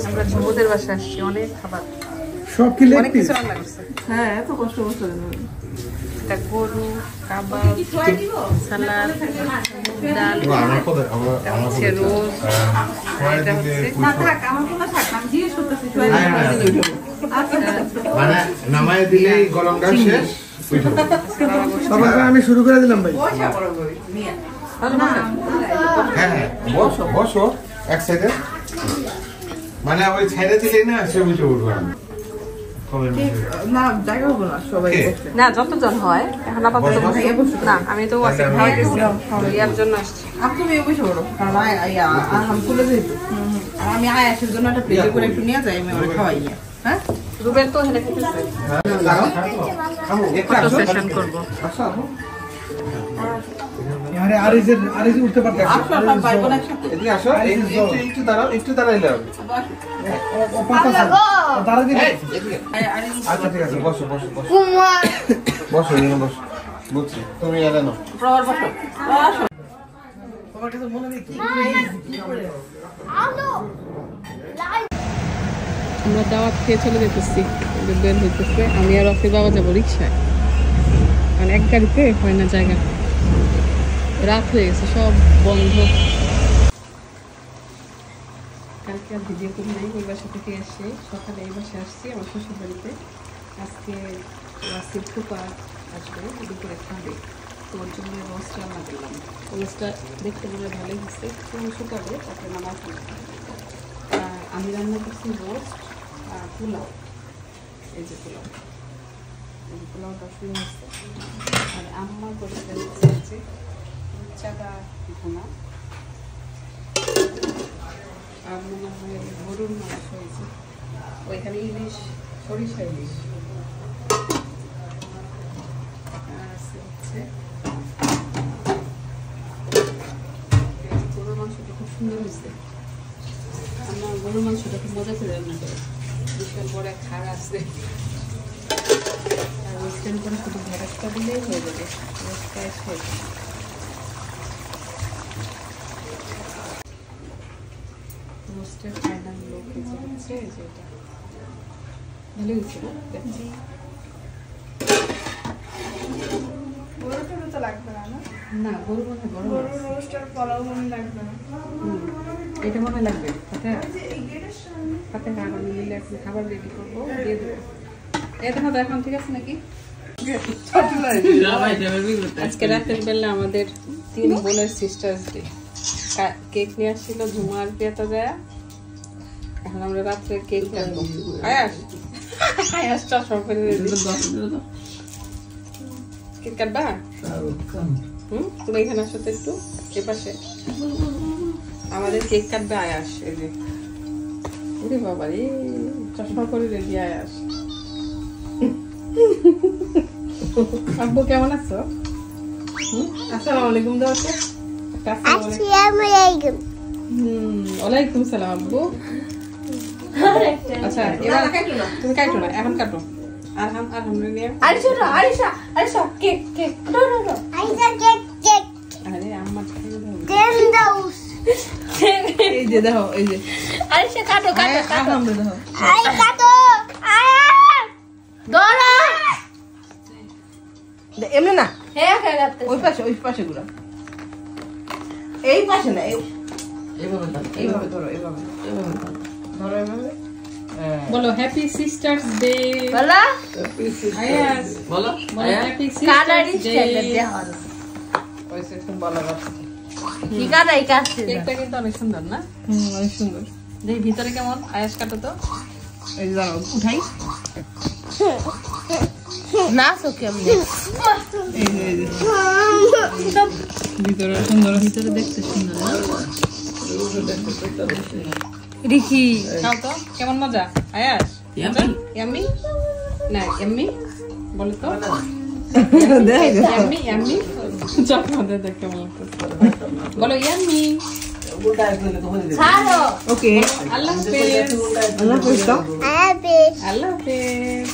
আমরা ঝুমুদের বাসায় আসছি, অনেক খাবার সব কি অনেক কিছু রান্না করছে। হ্যাঁ এত কষ্ট করতে এটা গরু, কাবাব, সালাদ, ডাল, হচ্ছে রোজ, এটা হচ্ছে মানে নামায় দিলেই গরমটা শেষ। আমি শুরু করে দিলাম ভাই। হ্যাঁ বসো বসো এক সাইডে, মানে ওই ছাইড়ে দিলেই না সে উঠে উঠবে না জায়গা হবো না সবাই না যতজন হয় এখন আপাতত না, আমি তো ইয়ার জন্য আসছি। তুমি বসে পড়ো, কারণ আমি তুলে যেহেতু আর আমি আয়াসের জন্য একটা প্লেটে করে একটু নিয়ে যাই, আমি ওরা খাওয়াই। হ্যাঁ রুবেল তো এখানে খেতেছে, ফটো সেশন করবো। আরে আরিজে উঠতে পারবে আপনার পারবো না একসাথে। এদিকে আসো, একটু দাঁড়াও, একটু দাঁড়াইলে হবে। দাঁড়া দিবে। আচ্ছা ঠিক আছে, বসো বসো বসো বসো নিয়ে বসো, বুঝছি তুমি এলে না প্রবার বসো বসো। তোমার কাছে মনে নেই কি আমরা দাওয়াত খেয়ে চলে যেতেছি, বের হইতেছে। আমি আর অফিস বাবা যাবো রিক্সায়, কারণ এক গাড়িতে হয় না জায়গা, রাত হয়ে গেছে, সব বন্ধ। কালকে আর ভিডিও করি নাই, ওই বাসা থেকে এসে সকালে এই বাসায় আসছি আমার শ্বশুর বাড়িতে। আজকে রাস্তির ফুপা আসবে, দুপুরে খাবে, তো ওর জন্য রোস্ট রান্না করলাম। রোস্টটা দেখতে মনে ভালোই হচ্ছে, একটু শুকাবে, তারপরে নামাজ খাবে। আমি রান্না করছি রোস্ট আর পোলাও, এই যে পোলাও, এই যে পোলাওটা শুরু হচ্ছে। আর আম্মা করে হচ্ছে চাদা ভুনা, আর মনে হয় গরুর মাংস হয়েছে, ওইখানে ইলিশ, সরিষা ইলিশ হচ্ছে। গরুর মাংসটা খুব সুন্দর হয়েছে, আমার গরুর মাংসটা খুব মজা করে রান্না করে, বিশাল বড় এক খাড় আসছে। আর ওয়েস্টার্ন করে শুধু ভেড়াটা দিলেই হয়ে যাবে, রোস্টের ফাইনাল লুক হচ্ছে যেটা ভালো হয়েছে না, দেখছি না গরু মনে হয় গরম এটা মনে লাগবে। সাথে আমি মিলে এখন খাবার রেডি করবো, দিয়ে দেবো। দেখো তো এখন ঠিক আছে নাকি? আজকে রাতের বেলা আমাদের 3 বোনের সিস্টার্স ডে, কেক নিয়ে আসছিল ঝুমা আর প্রিয়াতা যায়। এখন আমরা রাত্রে কেক কাটবো। আয়াসটা সব করে কেক কাটবা? তুমি এখানে আসো তো একটু, এ পাশে আমাদের কেক কাটবে আয়াস। এই যে ওরে বাবা রে, চশমা করে রেডি আয়াস। আব্বু কেমন আছো? আসসালামু আলাইকুম দাও। আসসালামু আলাইকুম। ওয়ালাইকুম সালাম আব্বু। আচ্ছা এবার তুমি কাটো না, এখন কাটো। আলহামদুলিল্লাহ। Arisha cake cake no no no Arisha cake cake. আরে আম্মা দেন দাও। এই যে দাও, এই যে আরিশা কাটো কাটো কাটো। আলহামদুলিল্লাহ আই কাটো। দরা এমনি না, হ্যাঁ হ্যাঁ কাটতে ওই পাশে গুলো, এই পাশে না, এইভাবে ধরো, এইভাবে ধরো, এইভাবে। বলো হ্যাপি সিস্টার্স ডে। বলো আয়াস বলো হ্যাপি সিস্টার্স ডে। ওই সেকশন বলা কথা কি কাটা এই কাটছে, কেকটা কিন্তু অনেক সুন্দর না? অনেক সুন্দর। দেখি ভিতরে কেমন, আয়াস কাটো তো। এই যে দাঁড়াও উঠাই না, তো কেমন এই যে ভিতরে সুন্দর, ভিতরে দেখতে সুন্দর রিকি। খাও তো কেমন মজা আয়াস? ইয়াম্মি না ইয়াম্মি বলো তো, ইয়াম্মি ইয়াম্মি চপ মজা দেখ কেমন লাগছে, বলো ইয়াম্মি। ছাড়ো। ওকে আল্লাহ হাফেজ। আল্লাহ হাফেজ। আল্লাহ হাফেজ।